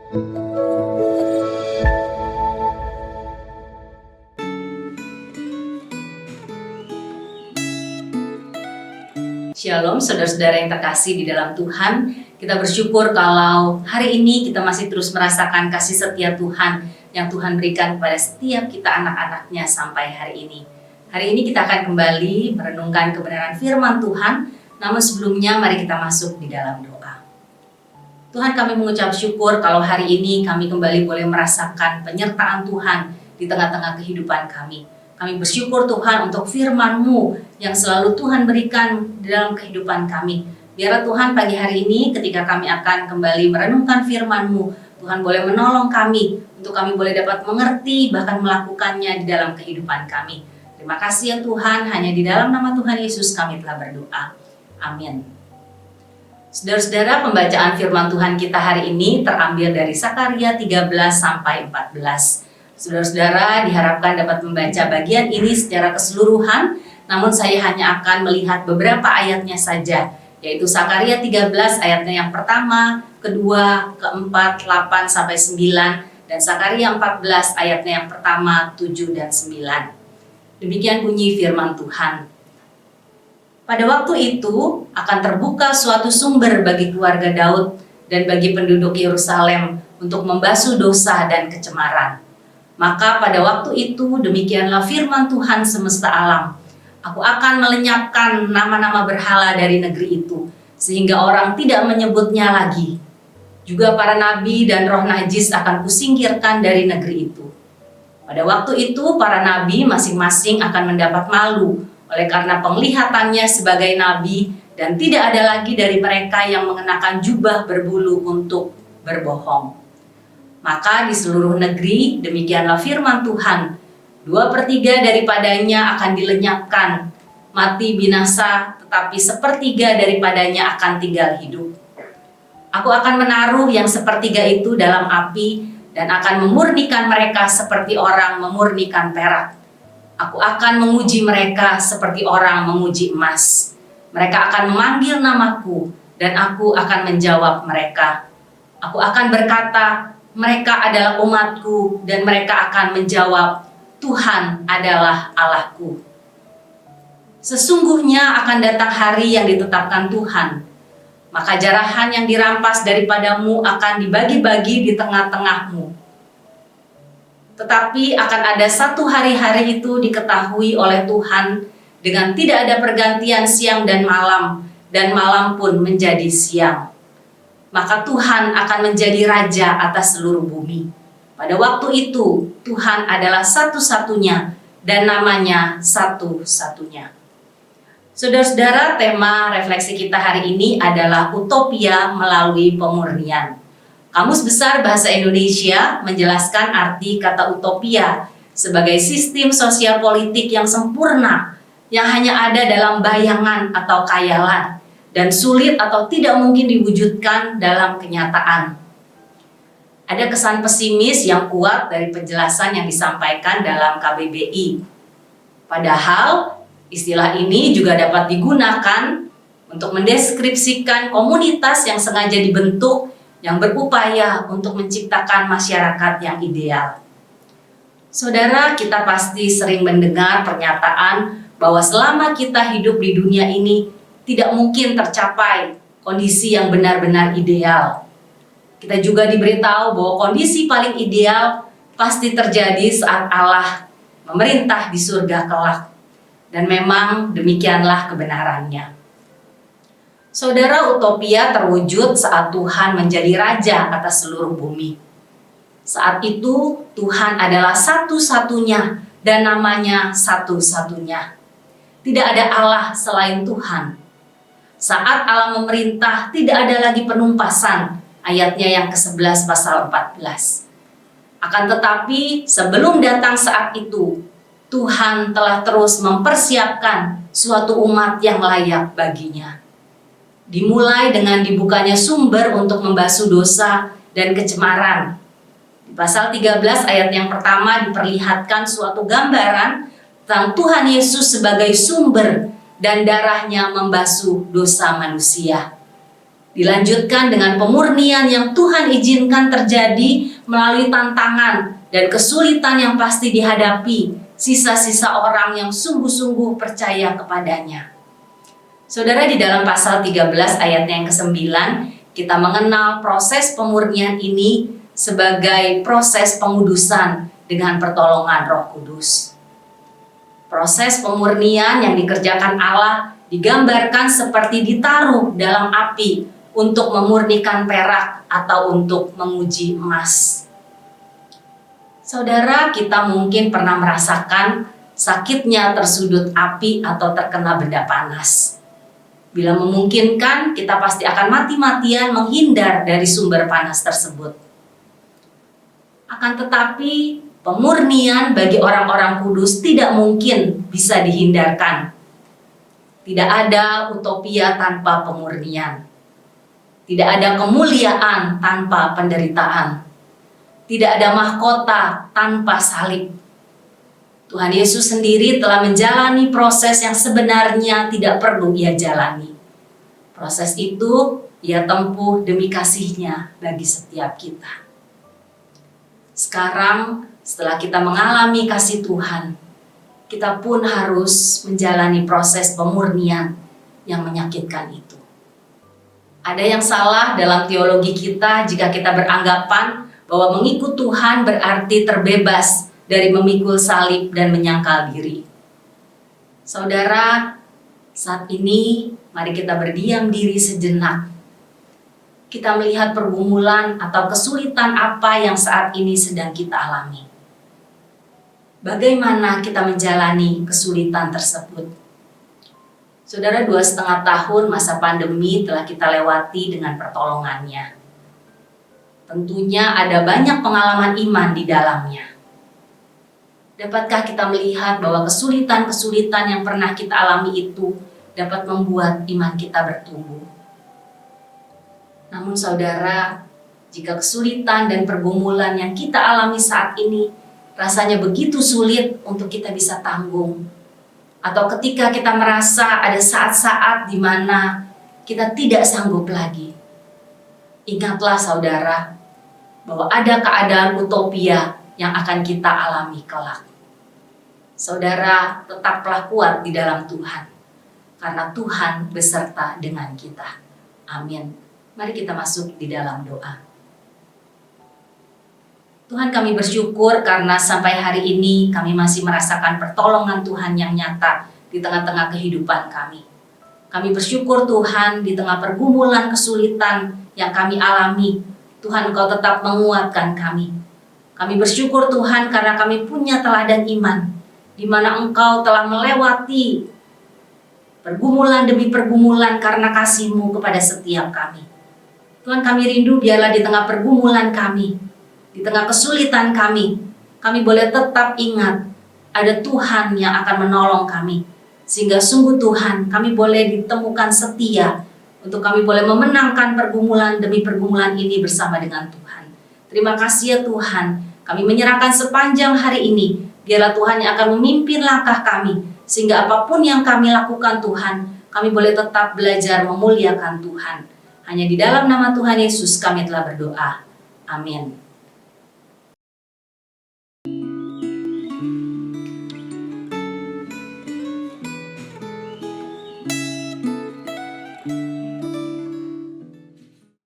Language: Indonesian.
Shalom saudara-saudara yang terkasih di dalam Tuhan. Kita bersyukur kalau hari ini kita masih terus merasakan kasih setia Tuhan yang Tuhan berikan kepada setiap kita anak-anaknya sampai hari ini. Hari ini kita akan kembali merenungkan kebenaran firman Tuhan. Namun sebelumnya mari kita masuk di dalam doa. Tuhan, kami mengucap syukur kalau hari ini kami kembali boleh merasakan penyertaan Tuhan di tengah-tengah kehidupan kami. Kami bersyukur Tuhan untuk firman-Mu yang selalu Tuhan berikan di dalam kehidupan kami. Biarlah Tuhan pagi hari ini ketika kami akan kembali merenungkan firman-Mu, Tuhan boleh menolong kami untuk kami boleh dapat mengerti bahkan melakukannya di dalam kehidupan kami. Terima kasih ya Tuhan, hanya di dalam nama Tuhan Yesus kami telah berdoa. Amin. Saudara-saudara, pembacaan firman Tuhan kita hari ini terambil dari Sakaria 13 sampai 14. Saudara-saudara diharapkan dapat membaca bagian ini secara keseluruhan, namun saya hanya akan melihat beberapa ayatnya saja, yaitu Sakaria 13 ayatnya yang pertama, kedua, keempat, 8 sampai 9, dan Sakaria 14 ayatnya yang pertama, 7 dan 9. Demikian bunyi firman Tuhan. Pada waktu itu akan terbuka suatu sumber bagi keluarga Daud dan bagi penduduk Yerusalem untuk membasuh dosa dan kecemaran. Maka pada waktu itu demikianlah firman Tuhan semesta alam. Aku akan melenyapkan nama-nama berhala dari negeri itu, sehingga orang tidak menyebutnya lagi. Juga para nabi dan roh najis akan kusingkirkan dari negeri itu. Pada waktu itu para nabi masing-masing akan mendapat malu oleh karena penglihatannya sebagai nabi, dan tidak ada lagi dari mereka yang mengenakan jubah berbulu untuk berbohong. Maka di seluruh negeri demikianlah firman Tuhan, 2/3 daripadanya akan dilenyapkan, mati binasa, tetapi 1/3 daripadanya akan tinggal hidup. Aku akan menaruh yang 1/3 itu dalam api, dan akan memurnikan mereka seperti orang memurnikan perak. Aku akan menguji mereka seperti orang menguji emas. Mereka akan memanggil namaku, dan aku akan menjawab mereka. Aku akan berkata, mereka adalah umatku, dan mereka akan menjawab, Tuhan adalah Allahku. Sesungguhnya akan datang hari yang ditetapkan Tuhan, maka jarahan yang dirampas daripadamu akan dibagi-bagi di tengah-tengahmu. Tetapi akan ada satu hari-hari itu diketahui oleh Tuhan dengan tidak ada pergantian siang dan malam pun menjadi siang. Maka Tuhan akan menjadi raja atas seluruh bumi. Pada waktu itu Tuhan adalah satu-satunya dan namanya satu-satunya. Saudara-saudara, tema refleksi kita hari ini adalah utopia melalui pemurnian. Kamus Besar Bahasa Indonesia menjelaskan arti kata utopia sebagai sistem sosial politik yang sempurna, yang hanya ada dalam bayangan atau khayalan, dan sulit atau tidak mungkin diwujudkan dalam kenyataan. Ada kesan pesimis yang kuat dari penjelasan yang disampaikan dalam KBBI. Padahal, istilah ini juga dapat digunakan untuk mendeskripsikan komunitas yang sengaja dibentuk yang berupaya untuk menciptakan masyarakat yang ideal. Saudara, kita pasti sering mendengar pernyataan bahwa selama kita hidup di dunia ini tidak mungkin tercapai kondisi yang benar-benar ideal. Kita juga diberitahu bahwa kondisi paling ideal pasti terjadi saat Allah memerintah di surga kelak. Dan memang demikianlah kebenarannya. Saudara, utopia terwujud saat Tuhan menjadi raja atas seluruh bumi. Saat itu Tuhan adalah satu-satunya dan namanya satu-satunya. Tidak ada Allah selain Tuhan. Saat Allah memerintah tidak ada lagi penumpasan, ayatnya yang ke-11 pasal 14. Akan tetapi sebelum datang saat itu, Tuhan telah terus mempersiapkan suatu umat yang layak baginya. Dimulai dengan dibukanya sumber untuk membasuh dosa dan kecemaran. Di pasal 13 ayat yang pertama diperlihatkan suatu gambaran tentang Tuhan Yesus sebagai sumber dan darahnya membasuh dosa manusia. Dilanjutkan dengan pemurnian yang Tuhan izinkan terjadi melalui tantangan dan kesulitan yang pasti dihadapi sisa-sisa orang yang sungguh-sungguh percaya kepadanya. Saudara, di dalam pasal 13 ayatnya yang ke-9, kita mengenal proses pemurnian ini sebagai proses pengudusan dengan pertolongan Roh Kudus. Proses pemurnian yang dikerjakan Allah digambarkan seperti ditaruh dalam api untuk memurnikan perak atau untuk menguji emas. Saudara, kita mungkin pernah merasakan sakitnya tersudut api atau terkena benda panas. Bila memungkinkan, kita pasti akan mati-matian menghindar dari sumber panas tersebut. Akan tetapi, pemurnian bagi orang-orang kudus tidak mungkin bisa dihindarkan. Tidak ada utopia tanpa pemurnian. Tidak ada kemuliaan tanpa penderitaan. Tidak ada mahkota tanpa salib. Tuhan Yesus sendiri telah menjalani proses yang sebenarnya tidak perlu Ia jalani. Proses itu Ia tempuh demi kasih-Nya bagi setiap kita. Sekarang, setelah kita mengalami kasih Tuhan, kita pun harus menjalani proses pemurnian yang menyakitkan itu. Ada yang salah dalam teologi kita jika kita beranggapan bahwa mengikut Tuhan berarti terbebas dari memikul salib dan menyangkal diri. Saudara, saat ini mari kita berdiam diri sejenak. Kita melihat pergumulan atau kesulitan apa yang saat ini sedang kita alami. Bagaimana kita menjalani kesulitan tersebut? Saudara, 2,5 tahun masa pandemi telah kita lewati dengan pertolongannya. Tentunya ada banyak pengalaman iman di dalamnya. Dapatkah kita melihat bahwa kesulitan-kesulitan yang pernah kita alami itu dapat membuat iman kita bertumbuh? Namun saudara, jika kesulitan dan pergumulan yang kita alami saat ini rasanya begitu sulit untuk kita bisa tanggung, atau ketika kita merasa ada saat-saat di mana kita tidak sanggup lagi, ingatlah saudara bahwa ada keadaan utopia yang akan kita alami kelak. Saudara, tetaplah kuat di dalam Tuhan, karena Tuhan beserta dengan kita. Amin. Mari kita masuk di dalam doa. Tuhan, kami bersyukur karena sampai hari ini kami masih merasakan pertolongan Tuhan yang nyata di tengah-tengah kehidupan kami. Kami bersyukur Tuhan di tengah pergumulan kesulitan yang kami alami, Tuhan Engkau tetap menguatkan kami. Kami bersyukur Tuhan karena kami punya teladan iman, di mana Engkau telah melewati pergumulan demi pergumulan karena kasih-Mu kepada setiap kami. Tuhan, kami rindu biarlah di tengah pergumulan kami, di tengah kesulitan kami boleh tetap ingat ada Tuhan yang akan menolong kami. Sehingga sungguh Tuhan, kami boleh ditemukan setia untuk kami boleh memenangkan pergumulan demi pergumulan ini bersama dengan Tuhan. Terima kasih ya Tuhan, kami menyerahkan sepanjang hari ini. Biarlah Tuhan yang akan memimpin langkah kami, sehingga apapun yang kami lakukan Tuhan, kami boleh tetap belajar memuliakan Tuhan. Hanya di dalam nama Tuhan Yesus kami telah berdoa. Amin.